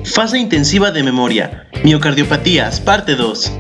Fase intensiva de memoria. Miocardiopatías, parte 2.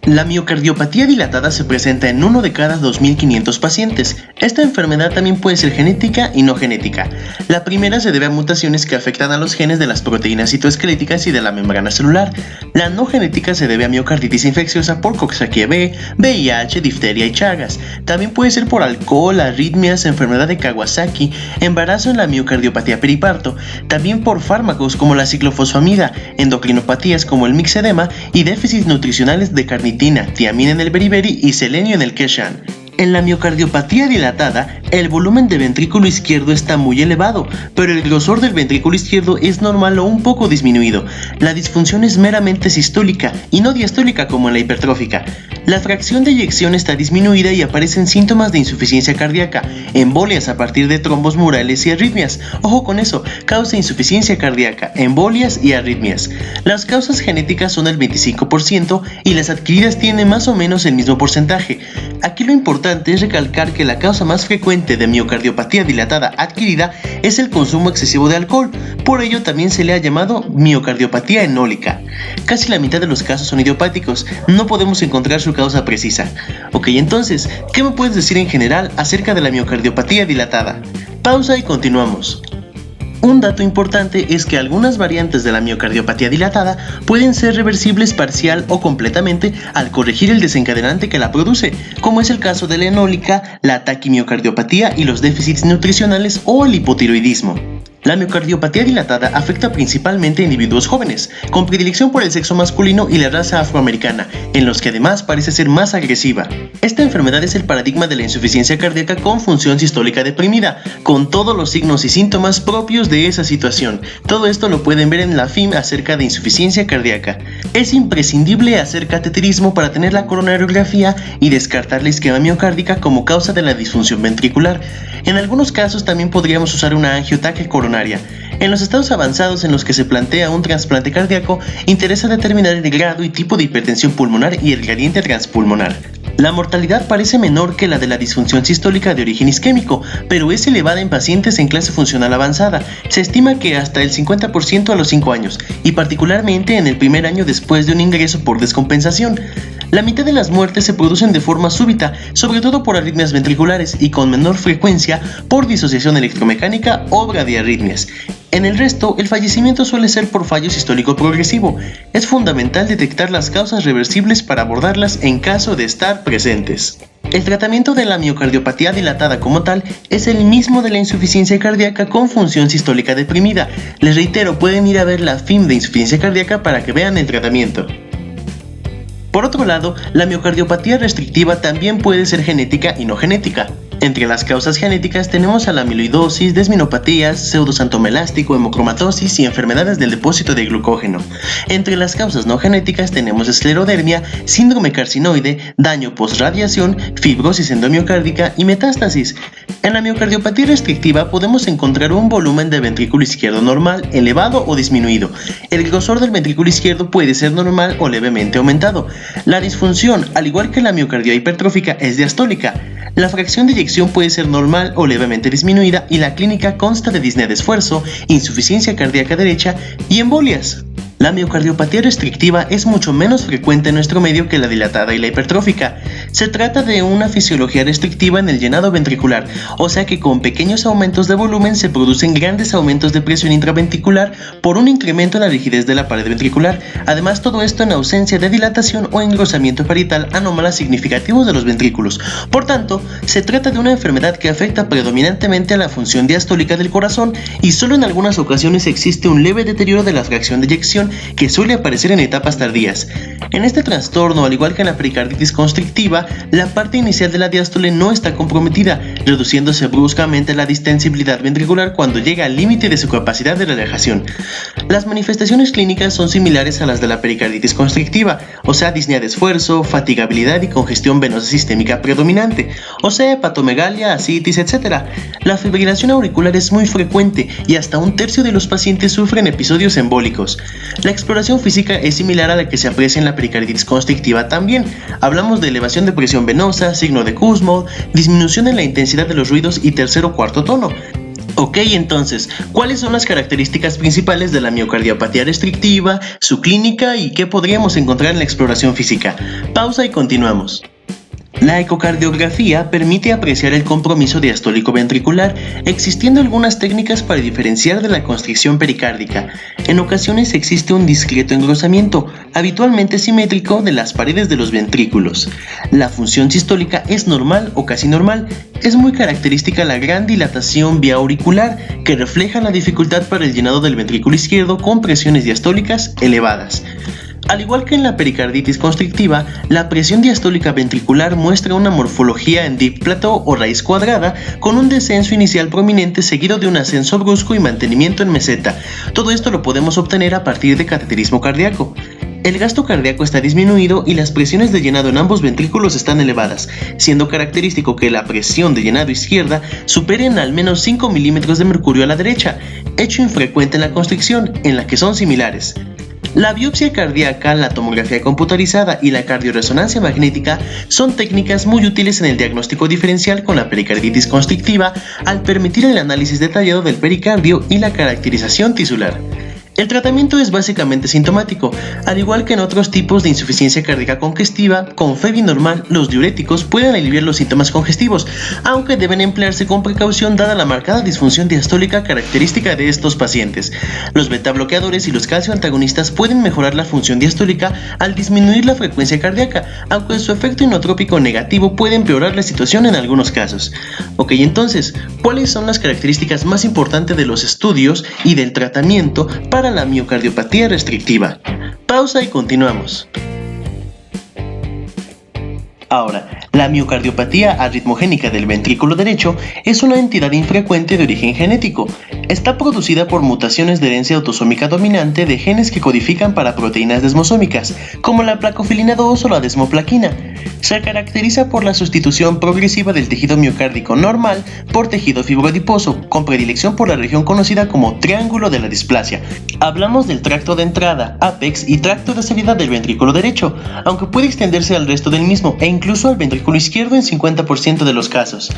La miocardiopatía dilatada se presenta en 1 de cada 2.500 pacientes. Esta enfermedad también puede ser genética y no genética. La primera se debe a mutaciones que afectan a los genes de las proteínas citoesqueléticas y de la membrana celular. La no genética se debe a miocarditis infecciosa por Coxsackie B, VIH, difteria y Chagas. También puede ser por alcohol, arritmias, enfermedad de Kawasaki, embarazo en la miocardiopatía periparto, también por fármacos como la ciclofosfamida, endocrinopatías como el mixedema y déficits nutricionales de carnitina, tiamina en el beriberi y selenio en el quechan. En la miocardiopatía dilatada, el volumen de ventrículo izquierdo está muy elevado, pero el grosor del ventrículo izquierdo es normal o un poco disminuido. La disfunción es meramente sistólica y no diastólica como en la hipertrófica. La fracción de eyección está disminuida y aparecen síntomas de insuficiencia cardíaca, embolias a partir de trombos murales y arritmias. Ojo con eso, causa insuficiencia cardíaca, embolias y arritmias. Las causas genéticas son el 25% y las adquiridas tienen más o menos el mismo porcentaje. Aquí lo importante es recalcar que la causa más frecuente de miocardiopatía dilatada adquirida es el consumo excesivo de alcohol, por ello también se le ha llamado miocardiopatía enólica. Casi la mitad de los casos son idiopáticos, no podemos encontrar su causa precisa. Ok, entonces, ¿qué me puedes decir en general acerca de la miocardiopatía dilatada? Pausa y continuamos. Un dato importante es que algunas variantes de la miocardiopatía dilatada pueden ser reversibles parcial o completamente al corregir el desencadenante que la produce, como es el caso de la enólica, la taquimiocardiopatía y los déficits nutricionales o el hipotiroidismo. La miocardiopatía dilatada afecta principalmente a individuos jóvenes, con predilección por el sexo masculino y la raza afroamericana, en los que además parece ser más agresiva. Esta enfermedad es el paradigma de la insuficiencia cardíaca con función sistólica deprimida, con todos los signos y síntomas propios de esa situación. Todo esto lo pueden ver en la FIM acerca de insuficiencia cardíaca. Es imprescindible hacer cateterismo para tener la coronariografía y descartar la isquemia miocárdica como causa de la disfunción ventricular. En algunos casos también podríamos usar una angiotaquia coronaria. En los estados avanzados en los que se plantea un trasplante cardíaco, interesa determinar el grado y tipo de hipertensión pulmonar y el gradiente transpulmonar. La mortalidad parece menor que la de la disfunción sistólica de origen isquémico, pero es elevada en pacientes en clase funcional avanzada. Se estima que hasta el 50% a los 5 años, y particularmente en el primer año después de un ingreso por descompensación. La mitad de las muertes se producen de forma súbita, sobre todo por arritmias ventriculares y con menor frecuencia por disociación electromecánica o bradiarritmias. En el resto, el fallecimiento suele ser por fallo sistólico progresivo. Es fundamental detectar las causas reversibles para abordarlas en caso de estar presentes. El tratamiento de la miocardiopatía dilatada como tal es el mismo de la insuficiencia cardíaca con función sistólica deprimida. Les reitero, pueden ir a ver la FIM de insuficiencia cardíaca para que vean el tratamiento. Por otro lado, la miocardiopatía restrictiva también puede ser genética y no genética. Entre las causas genéticas tenemos a la amiloidosis, desminopatías, pseudosantooma elástico, hemocromatosis y enfermedades del depósito de glucógeno. Entre las causas no genéticas tenemos esclerodermia, síndrome carcinoide, daño postradiación, fibrosis endomiocárdica y metástasis. En la miocardiopatía restrictiva podemos encontrar un volumen de ventrículo izquierdo normal, elevado o disminuido. El grosor del ventrículo izquierdo puede ser normal o levemente aumentado. La disfunción, al igual que la miocardía hipertrófica, es diastólica. La fracción de eyección puede ser normal o levemente disminuida y la clínica consta de disnea de esfuerzo, insuficiencia cardíaca derecha y embolias. La miocardiopatía restrictiva es mucho menos frecuente en nuestro medio que la dilatada y la hipertrófica. Se trata de una fisiología restrictiva en el llenado ventricular, o sea que con pequeños aumentos de volumen se producen grandes aumentos de presión intraventricular por un incremento en la rigidez de la pared ventricular. Además, todo esto en ausencia de dilatación o engrosamiento parietal anómala significativos de los ventrículos. Por tanto, se trata de una enfermedad que afecta predominantemente a la función diastólica del corazón y solo en algunas ocasiones existe un leve deterioro de la fracción de eyección que suele aparecer en etapas tardías. En este trastorno, al igual que en la pericarditis constrictiva, la parte inicial de la diástole no está comprometida, reduciéndose bruscamente la distensibilidad ventricular cuando llega al límite de su capacidad de relajación. Las manifestaciones clínicas son similares a las de la pericarditis constrictiva, o sea, disnea de esfuerzo, fatigabilidad y congestión venosa sistémica predominante, o sea, hepatomegalia, ascitis, etc. La fibrilación auricular es muy frecuente y hasta un tercio de los pacientes sufren episodios embólicos. La exploración física es similar a la que se aprecia en la pericarditis constrictiva también. Hablamos de elevación de presión venosa, signo de Kussmaul, disminución en la intensidad de los ruidos y tercer o cuarto tono. Ok, entonces, ¿cuáles son las características principales de la miocardiopatía restrictiva, su clínica y qué podríamos encontrar en la exploración física? Pausa y continuamos. La ecocardiografía permite apreciar el compromiso diastólico ventricular, existiendo algunas técnicas para diferenciar de la constricción pericárdica. En ocasiones existe un discreto engrosamiento, habitualmente simétrico, de las paredes de los ventrículos. La función sistólica es normal o casi normal. Es muy característica la gran dilatación vía auricular, que refleja la dificultad para el llenado del ventrículo izquierdo con presiones diastólicas elevadas. Al igual que en la pericarditis constrictiva, la presión diastólica ventricular muestra una morfología en deep plateau o raíz cuadrada, con un descenso inicial prominente seguido de un ascenso brusco y mantenimiento en meseta. Todo esto lo podemos obtener a partir de cateterismo cardíaco. El gasto cardíaco está disminuido y las presiones de llenado en ambos ventrículos están elevadas, siendo característico que la presión de llenado izquierda supere en al menos 5 milímetros de mercurio a la derecha, hecho infrecuente en la constricción, en la que son similares. La biopsia cardíaca, la tomografía computarizada y la cardioresonancia magnética son técnicas muy útiles en el diagnóstico diferencial con la pericarditis constrictiva al permitir el análisis detallado del pericardio y la caracterización tisular. El tratamiento es básicamente sintomático, al igual que en otros tipos de insuficiencia cardíaca congestiva. Con FEBI normal, los diuréticos pueden aliviar los síntomas congestivos, aunque deben emplearse con precaución dada la marcada disfunción diastólica característica de estos pacientes. Los betabloqueadores y los calcio antagonistas pueden mejorar la función diastólica al disminuir la frecuencia cardíaca, aunque su efecto inotrópico negativo puede empeorar la situación en algunos casos. Ok, entonces, ¿cuáles son las características más importantes de los estudios y del tratamiento para la miocardiopatía restrictiva? Pausa y continuamos. Ahora, la miocardiopatía arritmogénica del ventrículo derecho es una entidad infrecuente de origen genético. Está producida por mutaciones de herencia autosómica dominante de genes que codifican para proteínas desmosómicas, como la placofilina 2 o la desmoplaquina. Se caracteriza por la sustitución progresiva del tejido miocárdico normal por tejido fibrodiposo, con predilección por la región conocida como triángulo de la displasia. Hablamos del tracto de entrada, ápex y tracto de salida del ventrículo derecho, aunque puede extenderse al resto del mismo e incluso al ventrículo izquierdo en 50% de los casos.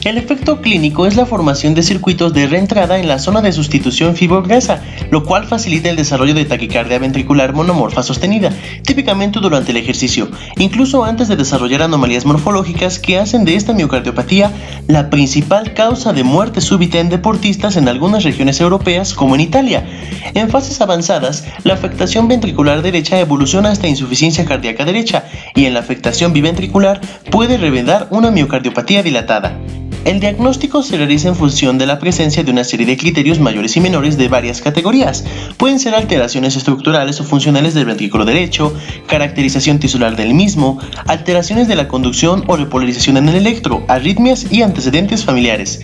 El efecto clínico es la formación de circuitos de reentrada en la zona de sustitución fibro-grasa, lo cual facilita el desarrollo de taquicardia ventricular monomorfa sostenida, típicamente durante el ejercicio, incluso antes de desarrollar anomalías morfológicas que hacen de esta miocardiopatía la principal causa de muerte súbita en deportistas en algunas regiones europeas, como en Italia. En fases avanzadas, la afectación ventricular derecha evoluciona hasta insuficiencia cardíaca derecha, y en la afectación biventricular puede revelar una miocardiopatía dilatada. El diagnóstico se realiza en función de la presencia de una serie de criterios mayores y menores de varias categorías. Pueden ser alteraciones estructurales o funcionales del ventrículo derecho, caracterización tisular del mismo, alteraciones de la conducción o repolarización en el electro, arritmias y antecedentes familiares.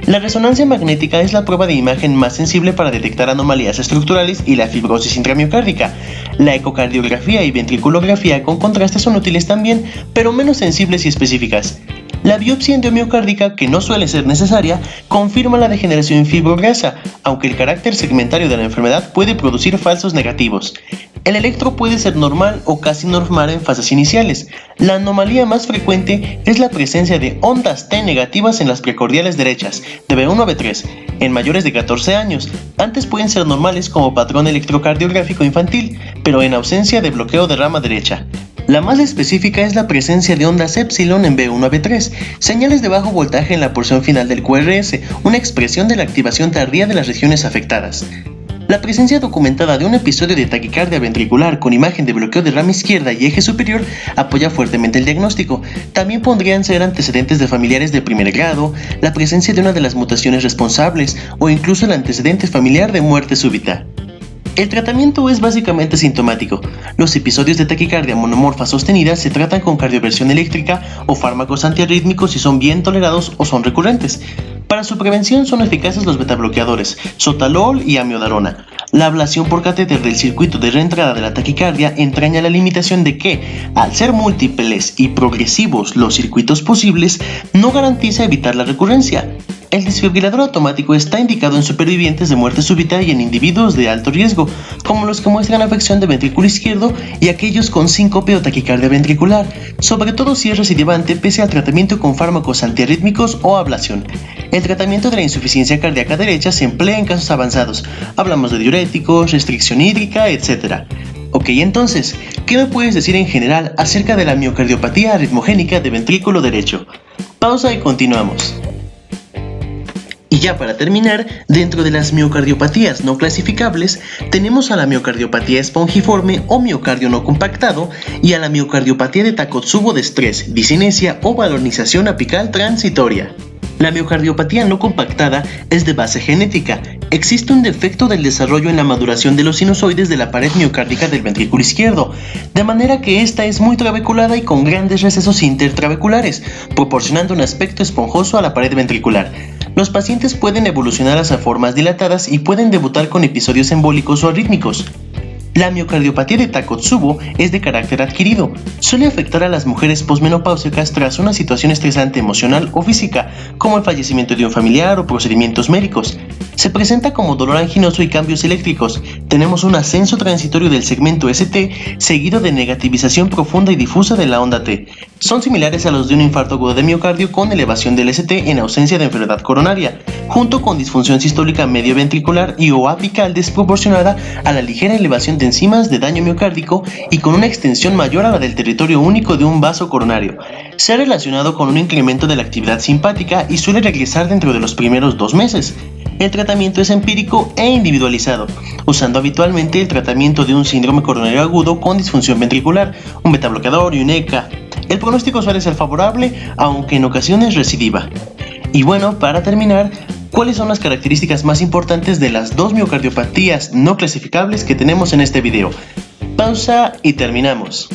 La resonancia magnética es la prueba de imagen más sensible para detectar anomalías estructurales y la fibrosis intramiocárdica. La ecocardiografía y ventriculografía con contraste son útiles también, pero menos sensibles y específicas. La biopsia endomiocárdica, que no suele ser necesaria, confirma la degeneración fibrograsa, aunque el carácter segmentario de la enfermedad puede producir falsos negativos. El electro puede ser normal o casi normal en fases iniciales. La anomalía más frecuente es la presencia de ondas T negativas en las precordiales derechas, de B1 a B3, en mayores de 14 años. Antes pueden ser normales como patrón electrocardiográfico infantil, pero en ausencia de bloqueo de rama derecha. La más específica es la presencia de ondas epsilon en B1 a B3, señales de bajo voltaje en la porción final del QRS, una expresión de la activación tardía de las regiones afectadas. La presencia documentada de un episodio de taquicardia ventricular con imagen de bloqueo de rama izquierda y eje superior apoya fuertemente el diagnóstico. También podrían ser antecedentes de familiares de primer grado, la presencia de una de las mutaciones responsables o incluso el antecedente familiar de muerte súbita. El tratamiento es básicamente sintomático. Los episodios de taquicardia monomorfa sostenida se tratan con cardioversión eléctrica o fármacos antiarrítmicos si son bien tolerados o son recurrentes. Para su prevención son eficaces los betabloqueadores, sotalol y amiodarona. La ablación por catéter del circuito de reentrada de la taquicardia entraña la limitación de que, al ser múltiples y progresivos los circuitos posibles, no garantiza evitar la recurrencia. El desfibrilador automático está indicado en supervivientes de muerte súbita y en individuos de alto riesgo, como los que muestran afección de ventrículo izquierdo y aquellos con síncope o taquicardia ventricular, sobre todo si es recidivante pese al tratamiento con fármacos antiarrítmicos o ablación. El tratamiento de la insuficiencia cardíaca derecha se emplea en casos avanzados. Hablamos de diuréticos, restricción hídrica, etc. Ok, entonces, ¿qué me puedes decir en general acerca de la miocardiopatía arritmogénica de ventrículo derecho? Pausa y continuamos. Y ya para terminar, dentro de las miocardiopatías no clasificables, tenemos a la miocardiopatía espongiforme o miocardio no compactado y a la miocardiopatía de Takotsubo de estrés, disinesia o balonización apical transitoria. La miocardiopatía no compactada es de base genética. Existe un defecto del desarrollo en la maduración de los sinusoides de la pared miocárdica del ventrículo izquierdo, de manera que esta es muy trabeculada y con grandes recesos intertrabeculares, proporcionando un aspecto esponjoso a la pared ventricular. Los pacientes pueden evolucionar hacia formas dilatadas y pueden debutar con episodios embólicos o arrítmicos. La miocardiopatía de Takotsubo es de carácter adquirido. Suele afectar a las mujeres posmenopáusicas tras una situación estresante emocional o física, como el fallecimiento de un familiar o procedimientos médicos. Se presenta como dolor anginoso y cambios eléctricos. Tenemos un ascenso transitorio del segmento ST, seguido de negativización profunda y difusa de la onda T. Son similares a los de un infarto agudo de miocardio con elevación del ST en ausencia de enfermedad coronaria, junto con disfunción sistólica medio ventricular y o apical desproporcionada a la ligera elevación de enzimas de daño miocárdico y con una extensión mayor a la del territorio único de un vaso coronario. Se ha relacionado con un incremento de la actividad simpática y suele regresar dentro de los primeros 2 meses. El tratamiento es empírico e individualizado, usando habitualmente el tratamiento de un síndrome coronario agudo con disfunción ventricular, un betabloqueador y un ECA. El pronóstico suele ser favorable, aunque en ocasiones recidiva. Y bueno, para terminar, ¿cuáles son las características más importantes de las dos miocardiopatías no clasificables que tenemos en este video? Pausa y terminamos.